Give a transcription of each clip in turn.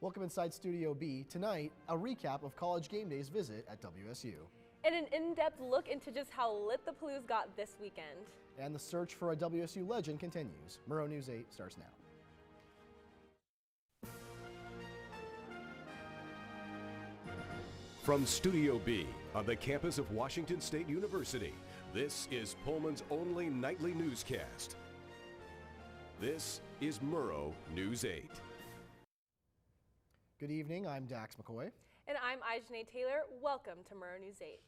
Welcome inside Studio B. Tonight, a recap of College Game Day's visit at WSU. And an in-depth look into just how lit the Palouse got this weekend. And the search for a WSU legend continues. Murrow News 8 starts now. From Studio B on the campus of Washington State University, this is Pullman's only nightly newscast. This is Murrow News 8. Good evening, I'm Dax McCoy. And I'm Ijane Taylor. Welcome to Murrow News 8.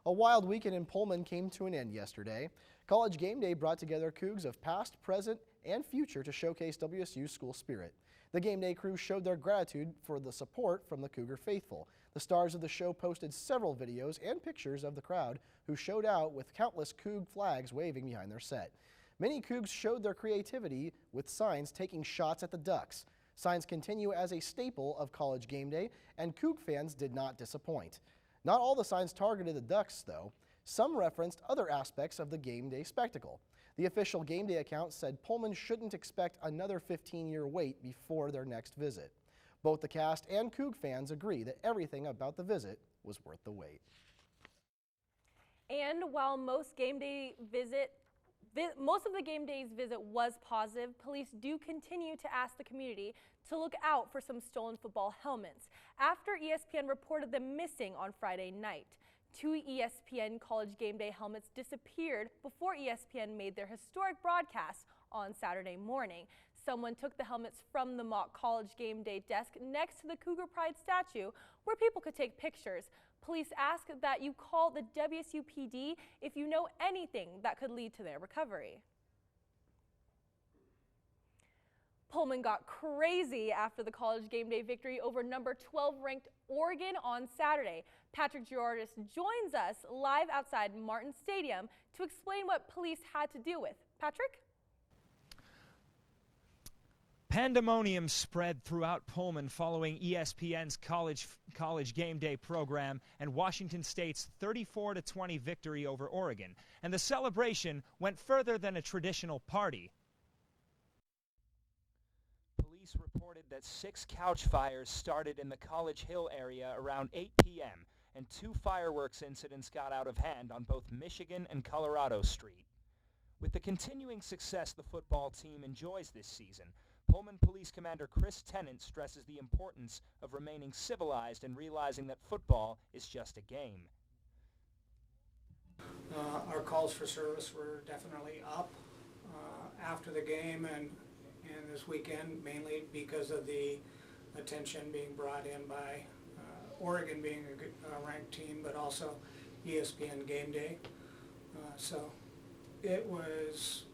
A wild weekend in Pullman came to an end yesterday. College Game Day brought together Cougs of past, present, and future to showcase WSU's school spirit. The Game Day crew showed their gratitude for the support from the Cougar faithful. The stars of the show posted several videos and pictures of the crowd who showed out with countless Coug flags waving behind their set. Many Cougs showed their creativity with signs taking shots at the Ducks. Signs continue as a staple of College Game Day, and Coug fans did not disappoint. Not all the signs targeted the Ducks, though. Some referenced other aspects of the Game Day spectacle. The official Game Day account said Pullman shouldn't expect another 15-year wait before their next visit. Both the cast and Coug fans agree that everything about the visit was worth the wait. And while most of the Game Day's visit was positive, police do continue to ask the community to look out for some stolen football helmets after ESPN reported them missing on Friday night. 2 ESPN College Game Day helmets disappeared before ESPN made their historic broadcast on Saturday morning. Someone took the helmets from the mock College Game Day desk next to the Cougar Pride statue where people could take pictures. Police ask that you call the WSUPD if you know anything that could lead to their recovery. Pullman got crazy after the College Game Day victory over number 12 ranked Oregon on Saturday. Patrick Girardis joins us live outside Martin Stadium to explain what police had to deal with. Patrick? Pandemonium spread throughout Pullman following ESPN's College Game Day program and Washington State's 34-20 victory over Oregon. And the celebration went further than a traditional party. Police reported that 6 couch fires started in the College Hill area around 8 p.m. and 2 fireworks incidents got out of hand on both Michigan and Colorado Street. With the continuing success the football team enjoys this season, Pullman Police Commander Chris Tennant stresses the importance of remaining civilized and realizing that football is just a game. Our calls for service were definitely up after the game and this weekend, mainly because of the attention being brought in by Oregon being a ranked team, but also ESPN Game Day. So it was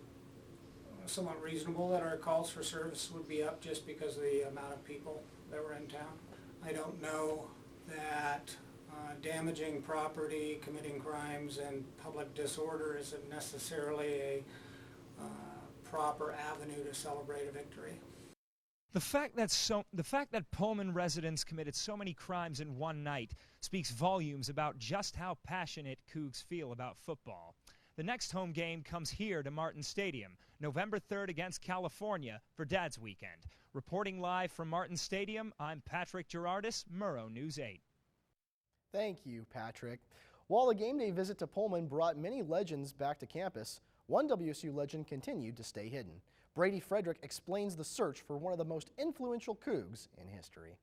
somewhat reasonable that our calls for service would be up just because of the amount of people that were in town. I don't know that damaging property, committing crimes, and public disorder isn't necessarily a proper avenue to celebrate a victory. The fact that Pullman residents committed so many crimes in one night speaks volumes about just how passionate Cougs feel about football. The next home game comes here to Martin Stadium, November 3rd against California for Dad's Weekend. Reporting live from Martin Stadium, I'm Patrick Girardis, Murrow News 8. Thank you, Patrick. While the Game Day visit to Pullman brought many legends back to campus, one WSU legend continued to stay hidden. Brady Frederick explains the search for one of the most influential Cougs in history.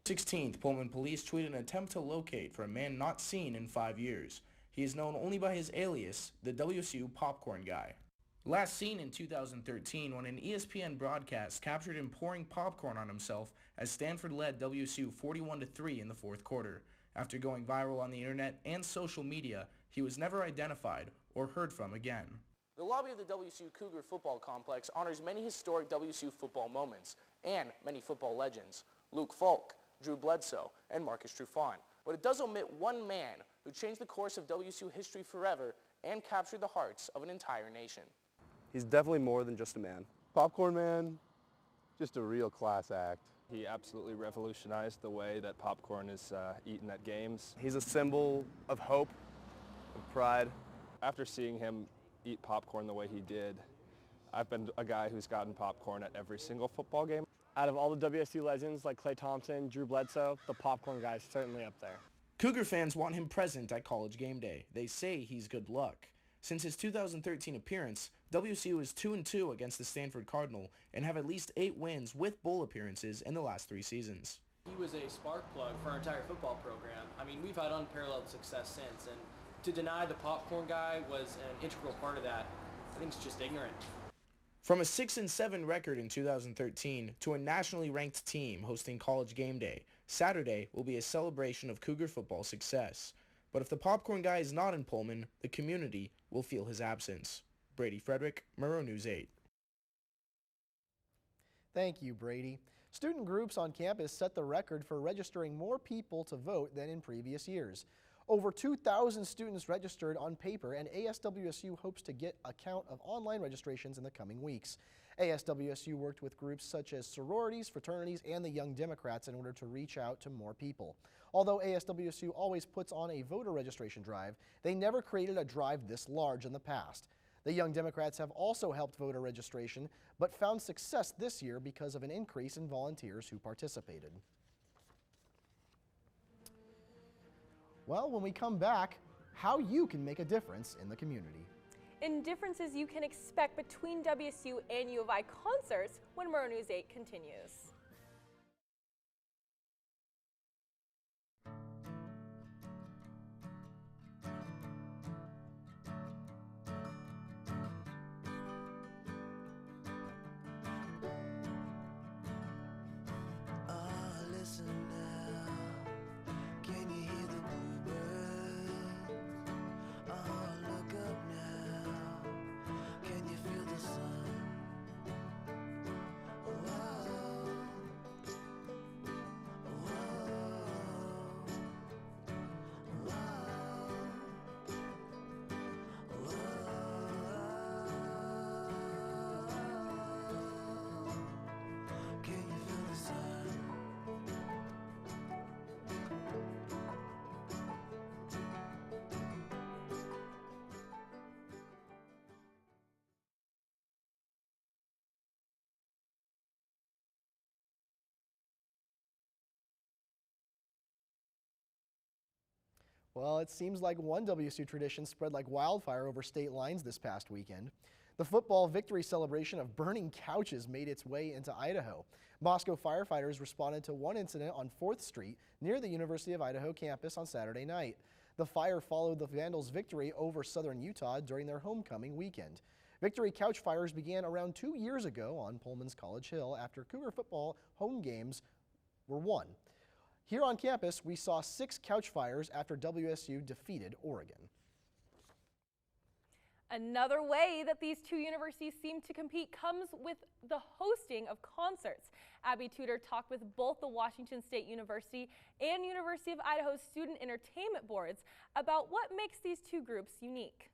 16th, Pullman police tweeted an attempt to locate for a man not seen in 5 years. He is known only by his alias, the WSU Popcorn Guy. Last seen in 2013 when an ESPN broadcast captured him pouring popcorn on himself as Stanford led WSU 41-3 in the fourth quarter. After going viral on the internet and social media, he was never identified or heard from again. The lobby of the WSU Cougar football complex honors many historic WSU football moments and many football legends. Luke Falk, Drew Bledsoe, and Marcus Trufant. But it does omit one man who changed the course of WSU history forever and captured the hearts of an entire nation. He's definitely more than just a man. Popcorn Man, just a real class act. He absolutely revolutionized the way that popcorn is eaten at games. He's a symbol of hope, of pride. After seeing him eat popcorn the way he did, I've been a guy who's gotten popcorn at every single football game. Out of all the WSU legends like Klay Thompson, Drew Bledsoe, the popcorn guy's certainly up there. Cougar fans want him present at College Game Day. They say he's good luck. Since his 2013 appearance, WSU is 2-2 against the Stanford Cardinal and have at least 8 wins with bowl appearances in the last 3 seasons. He was a spark plug for our entire football program. I mean, we've had unparalleled success since, and to deny the popcorn guy was an integral part of that, I think it's just ignorant. From a 6-7 record in 2013 to a nationally ranked team hosting College Game Day, Saturday will be a celebration of Cougar football success. But if the popcorn guy is not in Pullman, the community will feel his absence. Brady Frederick, Murrow News 8. Thank you, Brady. Student groups on campus set the record for registering more people to vote than in previous years. Over 2,000 students registered on paper, and ASWSU hopes to get a count of online registrations in the coming weeks. ASWSU worked with groups such as sororities, fraternities, and the Young Democrats in order to reach out to more people. Although ASWSU always puts on a voter registration drive, they never created a drive this large in the past. The Young Democrats have also helped voter registration, but found success this year because of an increase in volunteers who participated. Well, when we come back, how you can make a difference in the community. And differences you can expect between WSU and U of I concerts when Murrow News 8 continues. Well, it seems like one WSU tradition spread like wildfire over state lines this past weekend. The football victory celebration of burning couches made its way into Idaho. Moscow firefighters responded to one incident on 4th Street near the University of Idaho campus on Saturday night. The fire followed the Vandals' victory over Southern Utah during their homecoming weekend. Victory couch fires began around 2 years ago on Pullman's College Hill after Cougar football home games were won. Here on campus, we saw 6 couch fires after WSU defeated Oregon. Another way that these two universities seem to compete comes with the hosting of concerts. Abby Tudor talked with both the Washington State University and University of Idaho student entertainment boards about what makes these two groups unique.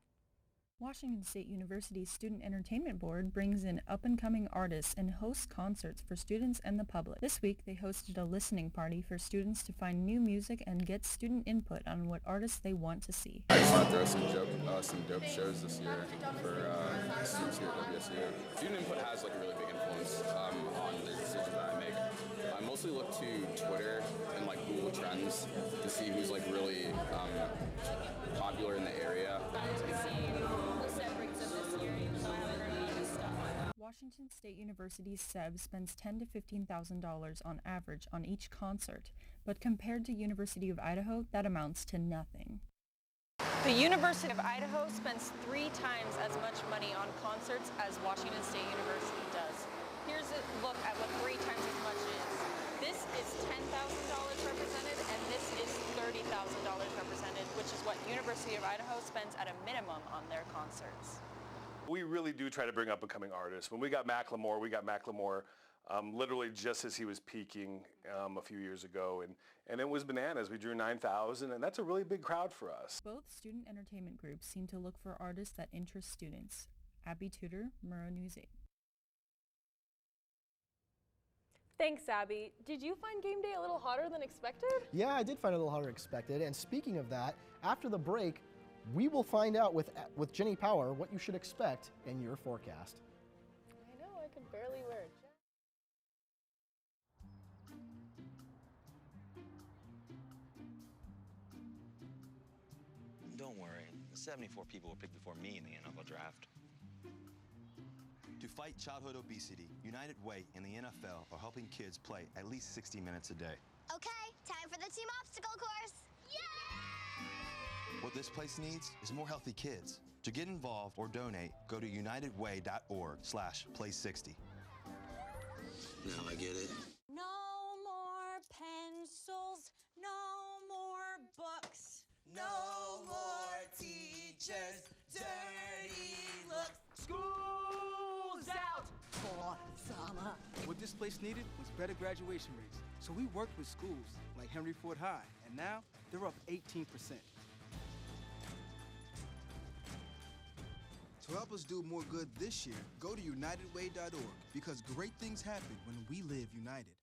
Washington State University's Student Entertainment Board brings in up-and-coming artists and hosts concerts for students and the public. This week, they hosted a listening party for students to find new music and get student input on what artists they want to see. I just want to throw some dope shows this year for students here at WSU. Student input has like a really big influence on the decisions that I make. I mostly look to Twitter and like Google Trends to see who's like really popular in the area. Washington State University's SEB spends $10,000 to $15,000 on average on each concert, but compared to University of Idaho, that amounts to nothing. The University of Idaho spends 3 times as much money on concerts as Washington State University does. Here's a look at what 3 times as much is. This is $10,000 represented, and this is $30,000 represented, which is what University of Idaho spends at a minimum on their concerts. We really do try to bring up and coming artists. When we got Macklemore, literally just as he was peaking a few years ago, and it was bananas. We drew 9,000, and that's a really big crowd for us. Both student entertainment groups seem to look for artists that interest students. Abby Tudor, Murrow News 8. Thanks, Abby. Did you find game day a little hotter than expected? Yeah, I did find it a little hotter than expected. And speaking of that, after the break, we will find out with Jenny Power what you should expect in your forecast. 74 people were picked before me in the NFL draft. To fight childhood obesity, United Way and the NFL are helping kids play at least 60 minutes a day. Okay, time for the team obstacle course. Yay! What this place needs is more healthy kids. To get involved or donate, go to unitedway.org/play60. Now I get it. No more pencils, no more books. No more teachers, dirty looks. School's out For summer. What this place needed was better graduation rates. So we worked with schools like Henry Ford High, and now they're up 18%. To help us do more good this year, go to unitedway.org, because great things happen when we live united.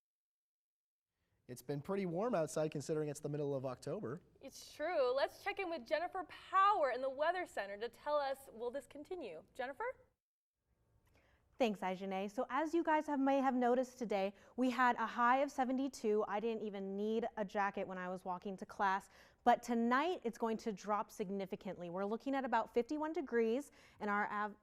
It's been pretty warm outside considering it's the middle of October. It's true. Let's check in with Jennifer Power in the Weather Center to tell us, will this continue? Jennifer? Thanks, Ajane. So as you guys may have noticed today, we had a high of 72. I didn't even need a jacket when I was walking to class. But tonight, it's going to drop significantly. We're looking at about 51 degrees, and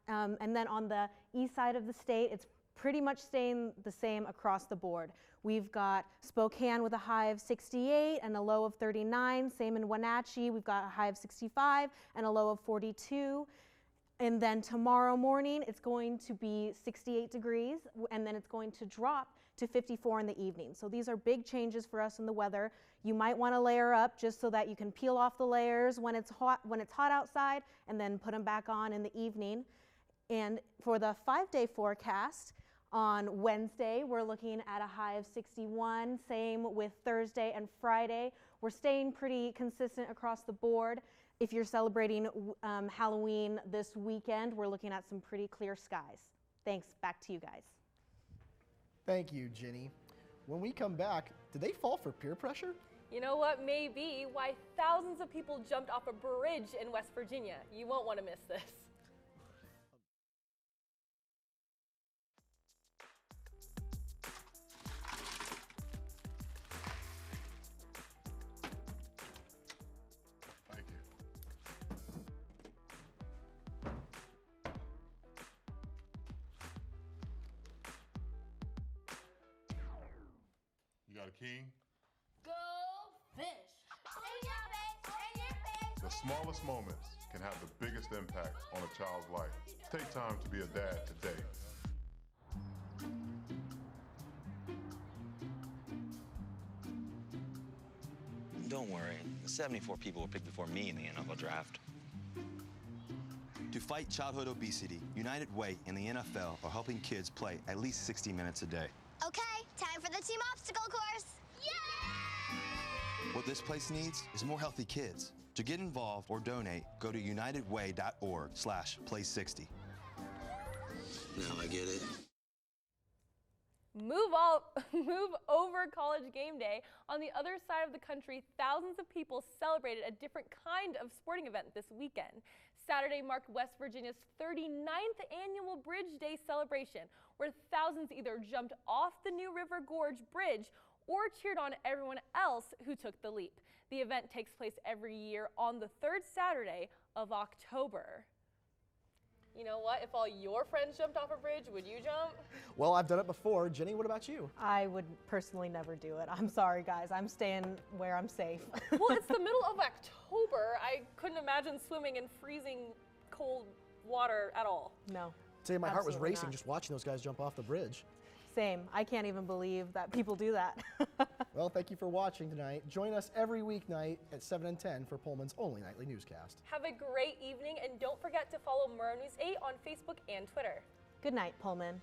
then on the east side of the state, it's pretty much staying the same across the board. We've got Spokane with a high of 68 and a low of 39. Same in Wenatchee, we've got a high of 65 and a low of 42. And then tomorrow morning, it's going to be 68 degrees, and then it's going to drop to 54 in the evening. So these are big changes for us in the weather. You might want to layer up just so that you can peel off the layers when it's hot outside, and then put them back on in the evening. And for the 5-day forecast, on Wednesday, we're looking at a high of 61. Same with Thursday and Friday. We're staying pretty consistent across the board. If you're celebrating Halloween this weekend, we're looking at some pretty clear skies. Thanks, back to you guys. Thank you, Jenny. When we come back, did they fall for peer pressure? You know what may be why thousands of people jumped off a bridge in West Virginia. You won't want to miss this. Thank you. You got a king? Go fish. The smallest moments can have the biggest impact on a child's life. Take time to be a dad today. Don't worry, 74 people were picked before me in the NFL draft. To fight childhood obesity, United Way and the NFL are helping kids play at least 60 minutes a day. Okay, time for the team obstacle course. Yay! What this place needs is more healthy kids. To get involved or donate, go to unitedway.org/play60. Now I get it. Move over College Game Day. On the other side of the country, thousands of people celebrated a different kind of sporting event this weekend. Saturday marked West Virginia's 39th annual Bridge Day celebration, where thousands either jumped off the New River Gorge Bridge or cheered on everyone else who took the leap. The event takes place every year on the third Saturday of October. You know what? If all your friends jumped off a bridge, would you jump? Well, I've done it before. Jenny, what about you? I would personally never do it. I'm sorry, guys. I'm staying where I'm safe. Well, it's the middle of October. I couldn't imagine swimming in freezing cold water at all. No. Tell you, my heart was Absolutely racing not. just watching those guys jump off the bridge. Same. I can't even believe that people do that. Well, thank you for watching tonight. Join us every weeknight at 7 and 10 for Pullman's only nightly newscast. Have a great evening, and don't forget to follow Murrow News 8 on Facebook and Twitter. Good night, Pullman.